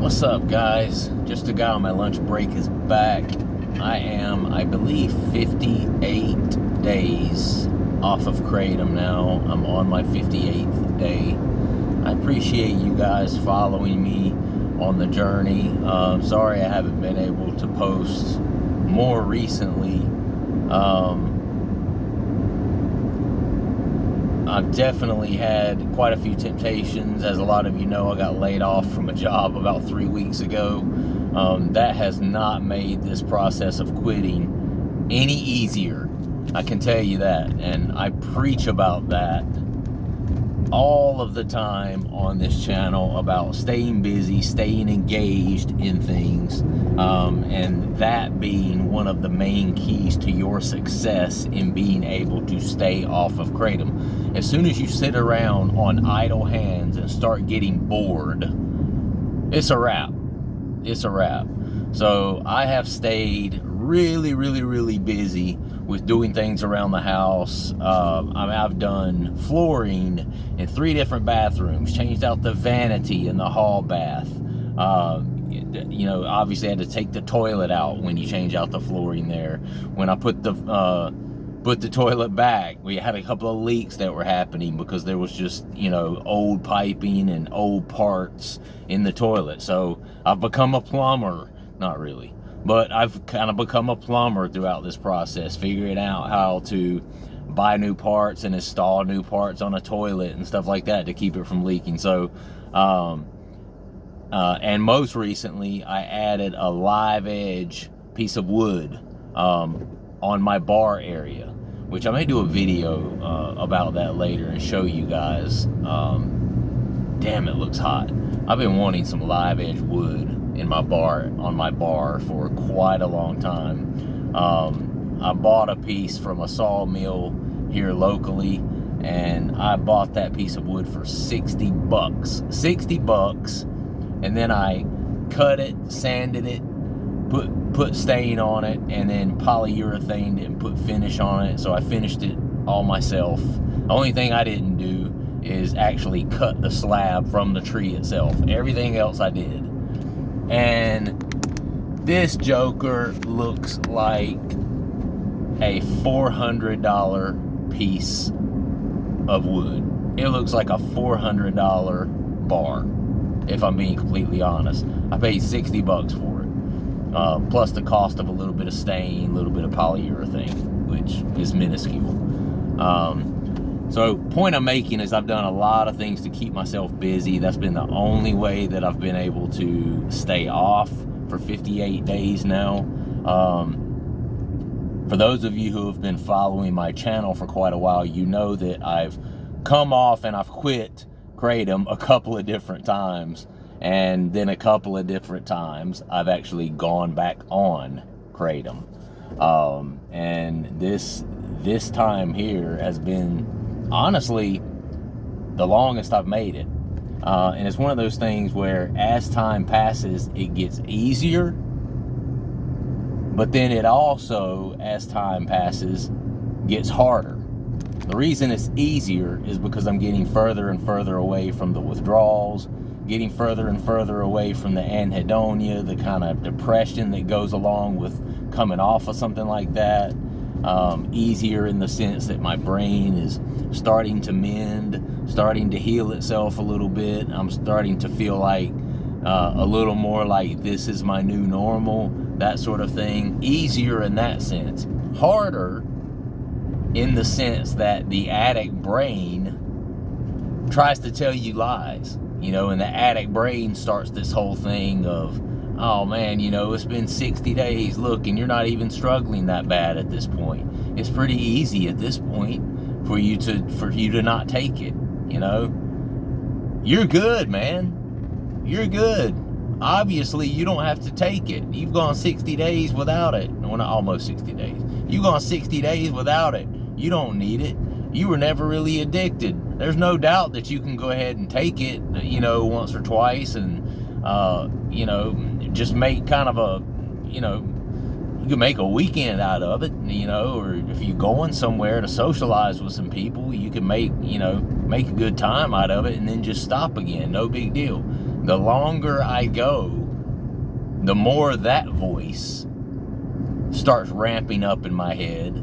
What's up, guys? Just a guy on my lunch break is back. I am, I believe, 58 days off of Kratom now. I'm on my 58th day. I appreciate you guys following me on the journey. Sorry I haven't been able to post more recently. I've definitely had quite a few temptations. As a lot of you know, I got laid off from a job about 3 weeks ago. That has not made this process of quitting any easier. I can tell you that. And I preach about that all of the time on this channel, about staying busy, staying engaged in things, and that being one of the main keys to your success in being able to stay off of Kratom. As soon as you sit around on idle hands and start getting bored, it's a wrap. It's a wrap. So I have stayed really busy with doing things around the house. I've done flooring in 3 different bathrooms, changed out the vanity in the hall bath. Obviously I had to take the toilet out when you change out the flooring there. When I put the toilet back, we had a couple of leaks that were happening because there was just, old piping and old parts in the toilet. So I've become a plumber. Not really, but I've kind of become a plumber throughout this process, figuring out how to buy new parts and install new parts on a toilet and stuff like that to keep it from leaking. So, and most recently, I added a live edge piece of wood on my bar area, which I may do a video about that later and show you guys. Damn, it looks hot. I've been wanting some live edge wood in my bar, on my bar, for quite a long time. I bought a piece from a sawmill here locally, and I bought that piece of wood for $60. 60 bucks, and then I cut it, sanded it, put stain on it, and then polyurethaned it and put finish on it. So I finished it all myself. The only thing I didn't do is actually cut the slab from the tree itself. Everything else I did. And this joker looks like a $400 piece of wood. It looks like a $400 bar, if I'm being completely honest. I paid 60 bucks for it, plus the cost of a little bit of stain, a little bit of polyurethane, which is minuscule. So point I'm making is I've done a lot of things to keep myself busy. That's been the only way that I've been able to stay off for 58 days now. For those of you who have been following my channel for quite a while, you know that I've come off and I've quit Kratom a couple of different times. And then a couple of different times I've actually gone back on Kratom. And this time here has been, honestly, the longest I've made it. And it's one of those things where as time passes, it gets easier. But then it also, as time passes, gets harder. The reason it's easier is because I'm getting further and further away from the withdrawals, getting further and further away from the anhedonia, the kind of depression that goes along with coming off of something like that. Easier in the sense that my brain is starting to mend, starting to heal itself a little bit. I'm starting to feel like a little more like this is my new normal, that sort of thing. Easier in that sense. Harder in the sense that the addict brain tries to tell you lies, and the addict brain starts this whole thing of, oh man, it's been 60 days, look, and you're not even struggling that bad at this point. It's pretty easy at this point for you to not take it, You're good, man. You're good. Obviously, you don't have to take it. You've gone 60 days without it. Well, not almost 60 days. You've gone 60 days without it. You don't need it. You were never really addicted. There's no doubt that you can go ahead and take it, once or twice and, just make kind of a, you can make a weekend out of it, or if you're going somewhere to socialize with some people, you can make a good time out of it and then just stop again. No big deal. the longer I go, the more that voice starts ramping up in my head,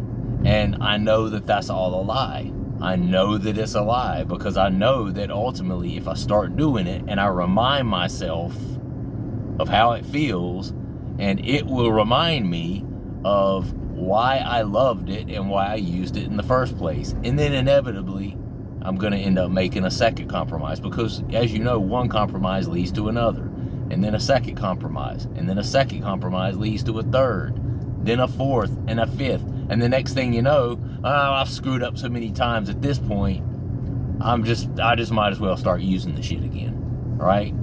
and I know that that's all a lie. I know that it's a lie, because I know that ultimately if I start doing it and I remind myself of how it feels, and it will remind me of why I loved it and why I used it in the first place. And then inevitably, I'm going to end up making a second compromise, because as you know, one compromise leads to another, and then a second compromise, and then a second compromise leads to a third, then a fourth and a fifth. And the next thing you know, I've screwed up so many times at this point, I just might as well start using the shit again, right?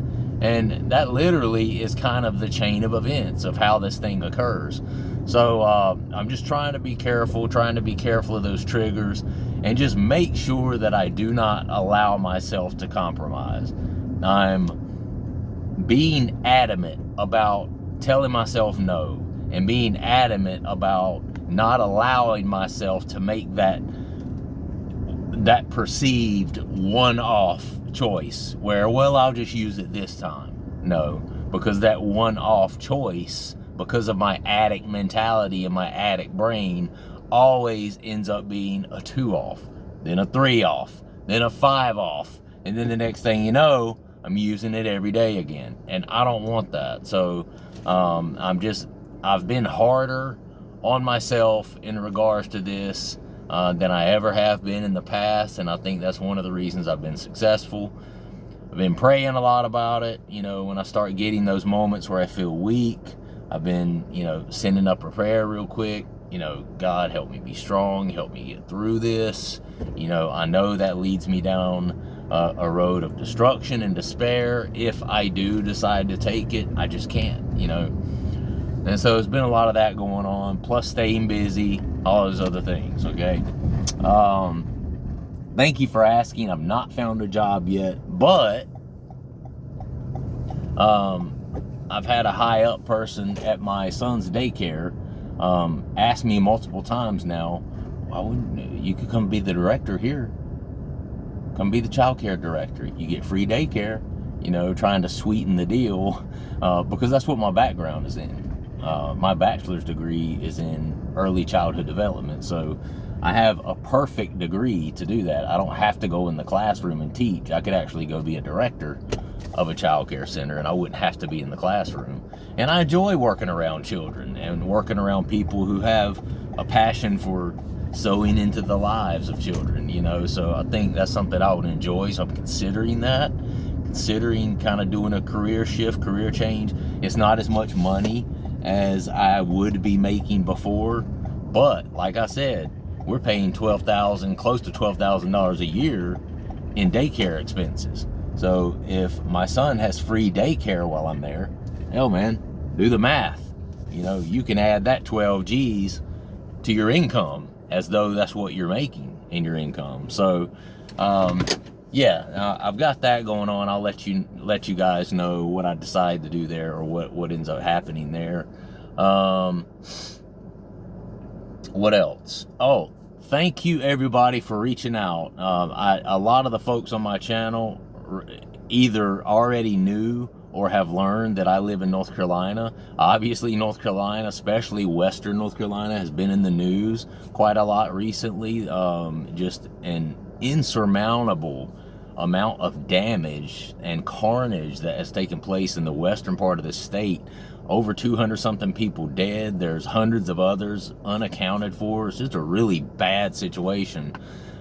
And that literally is kind of the chain of events of how this thing occurs. So I'm just trying to be careful of those triggers, and just make sure that I do not allow myself to compromise. I'm being adamant about telling myself no, and being adamant about not allowing myself to make that perceived one-off choice where, well, I'll just use it this time. No, because that one-off choice, because of my addict mentality and my addict brain, always ends up being a 2-off, then a 3-off, then a 5-off, and then the next thing you know, I'm using it every day again, and I don't want that. So I've been harder on myself in regards to this than I ever have been in the past, and I think that's one of the reasons I've been successful. I've been praying a lot about it. You know, when I start getting those moments where I feel weak, I've been, sending up a prayer real quick. God, help me be strong, help me get through this. I know that leads me down a road of destruction and despair. If I do decide to take it, I just can't, And so there's been a lot of that going on, plus staying busy, all those other things, okay? Thank you for asking. I've not found a job yet, but I've had a high up person at my son's daycare ask me multiple times now, why wouldn't you could come be the director here? Come be the child care director. You get free daycare, trying to sweeten the deal, because that's what my background is in. My bachelor's degree is in early childhood development, so I have a perfect degree to do that. I don't have to go in the classroom and teach. I could actually go be a director of a child care center, and I wouldn't have to be in the classroom. And I enjoy working around children and working around people who have a passion for sowing into the lives of children, so I think that's something I would enjoy. So I'm considering kind of doing a career shift, career change. It's not as much money as I would be making before, but like I said, we're paying close to $12,000 a year in daycare expenses. So if my son has free daycare while I'm there, hell man, do the math. You can add that 12 G's to your income as though that's what you're making in your income. So I've got that going on. I'll let you guys know what I decide to do there, or what ends up happening there. What else? Oh, thank you everybody for reaching out. A lot of the folks on my channel either already knew or have learned that I live in North Carolina. Obviously, North Carolina, especially Western North Carolina, has been in the news quite a lot recently. Just an insurmountable amount of damage and carnage that has taken place in the western part of the state. Over 200 something people dead. There's hundreds of others unaccounted for. It's just a really bad situation.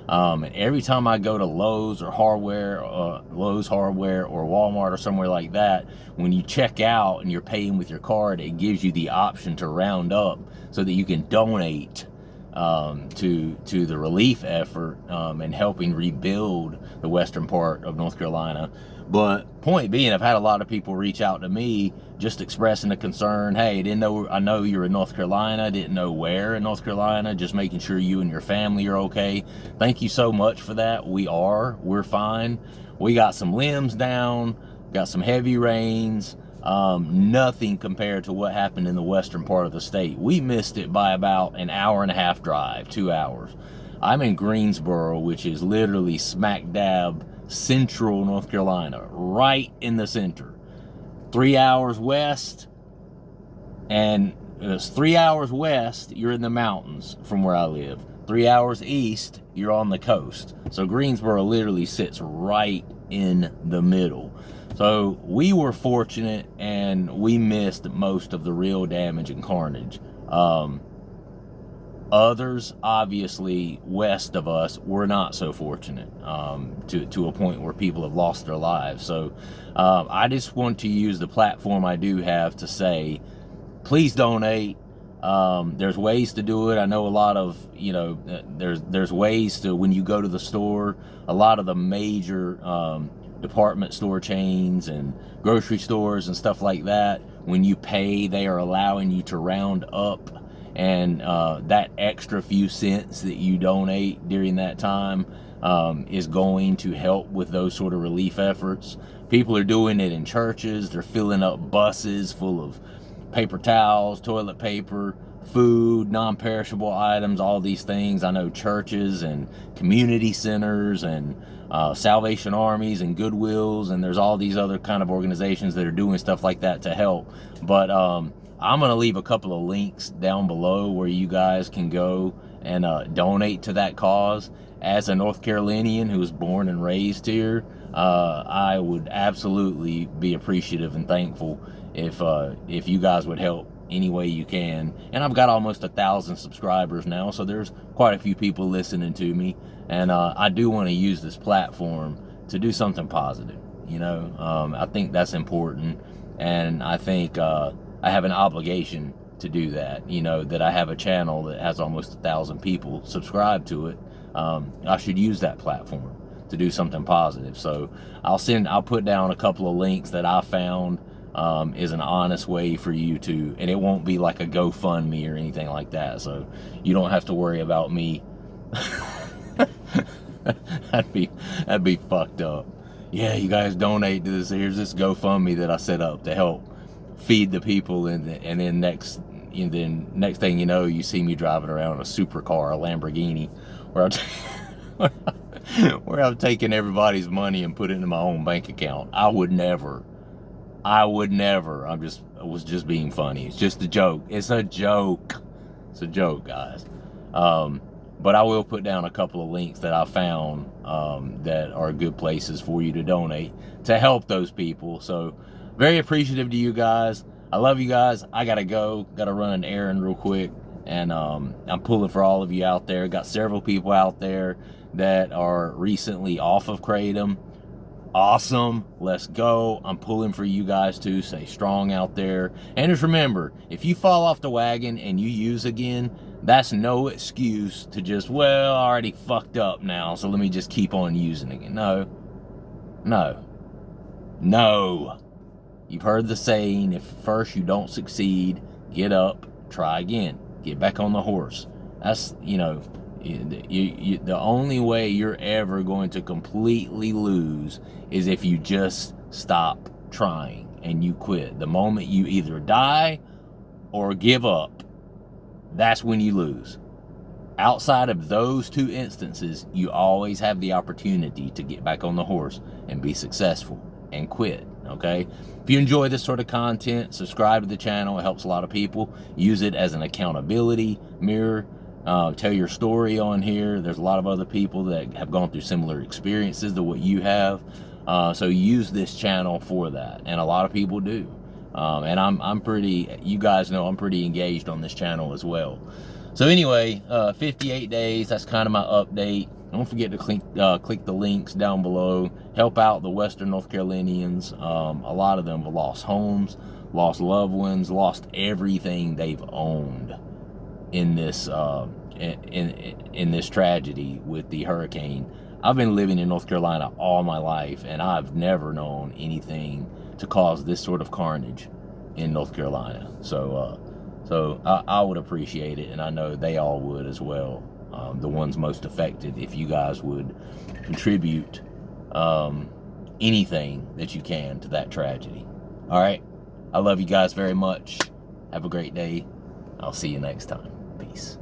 And every time I go to Lowe's Hardware or Walmart or somewhere like that, when you check out and you're paying with your card, it gives you the option to round up so that you can donate to the relief effort and helping rebuild the western part of North Carolina. But point being, I've had a lot of people reach out to me just expressing a concern. Hey, I know you're in North Carolina, didn't know where in North Carolina, just making sure you and your family are okay. Thank you so much for that. We're fine. We got some limbs down, got some heavy rains, nothing compared to what happened in the western part of the state. We missed it by about an hour and a half drive, 2 hours. I'm in Greensboro, which is literally smack dab central North Carolina, right in the center. 3 hours west, and it's 3 hours west, you're in the mountains from where I live. 3 hours east, you're on the coast. So Greensboro literally sits right in the middle. So we were fortunate, and we missed most of the real damage and carnage. Others, obviously, west of us, were not so fortunate to a point where people have lost their lives. So I just want to use the platform I do have to say, please donate. There's ways to do it. I know a lot of, there's ways to, when you go to the store, a lot of the major department store chains and grocery stores and stuff like that, when you pay, they are allowing you to round up, and that extra few cents that you donate during that time is going to help with those sort of relief efforts. People are doing it in churches. They're filling up buses full of paper towels, toilet paper, food, non-perishable items, all these things. I know churches and community centers and Salvation Armies and Goodwills, and there's all these other kind of organizations that are doing stuff like that to help. But I'm going to leave a couple of links down below where you guys can go and donate to that cause. As a North Carolinian who was born and raised here, I would absolutely be appreciative and thankful if you guys would help any way you can. And I've got almost 1,000 subscribers now, so there's quite a few people listening to me. And I do want to use this platform to do something positive. I think that's important, and I think I have an obligation to do that. That I have a channel that has almost 1,000 people subscribed to it. I should use that platform to do something positive. So I'll put down a couple of links that I found is an honest way for you to, and it won't be like a GoFundMe or anything like that. So you don't have to worry about me. that'd be fucked up. Yeah, you guys donate to this. Here's this GoFundMe that I set up to help feed the people, and then next thing you know, you see me driving around a supercar, a Lamborghini, where I'm taking everybody's money and put it into my own bank account. I would never. I was just being funny. It's just a joke. It's a joke. It's a joke, guys. But I will put down a couple of links that I found that are good places for you to donate to help those people. So very appreciative to you guys. I love you guys. I gotta go. Gotta run an errand real quick. And I'm pulling for all of you out there. Got several people out there that are recently off of Kratom. Awesome. Let's go. I'm pulling for you guys too. Stay strong out there. And just remember, if you fall off the wagon and you use again, that's no excuse to just, well, I already fucked up now, so let me just keep on using again. No. You've heard the saying, if first you don't succeed, get up, try again. Get back on the horse. That's, the only way you're ever going to completely lose is if you just stop trying and you quit. The moment you either die or give up, that's when you lose. Outside of those two instances, you always have the opportunity to get back on the horse and be successful and quit, okay? If you enjoy this sort of content, subscribe to the channel. It helps a lot of people. Use it as an accountability mirror. Tell your story on here. There's a lot of other people that have gone through similar experiences to what you have. So use this channel for that. And a lot of people do. And I'm pretty, you guys know I'm pretty engaged on this channel as well. So anyway, 58 days, that's kind of my update. Don't forget to click the links down below. Help out the Western North Carolinians. A lot of them have lost homes, lost loved ones, lost everything they've owned in this in this tragedy with the hurricane. I've been living in North Carolina all my life, and I've never known anything to cause this sort of carnage in North Carolina. So I would appreciate it, and I know they all would as well. The ones most affected, if you guys would contribute anything that you can to that tragedy. All right, I love you guys very much. Have a great day. I'll see you next time. Peace.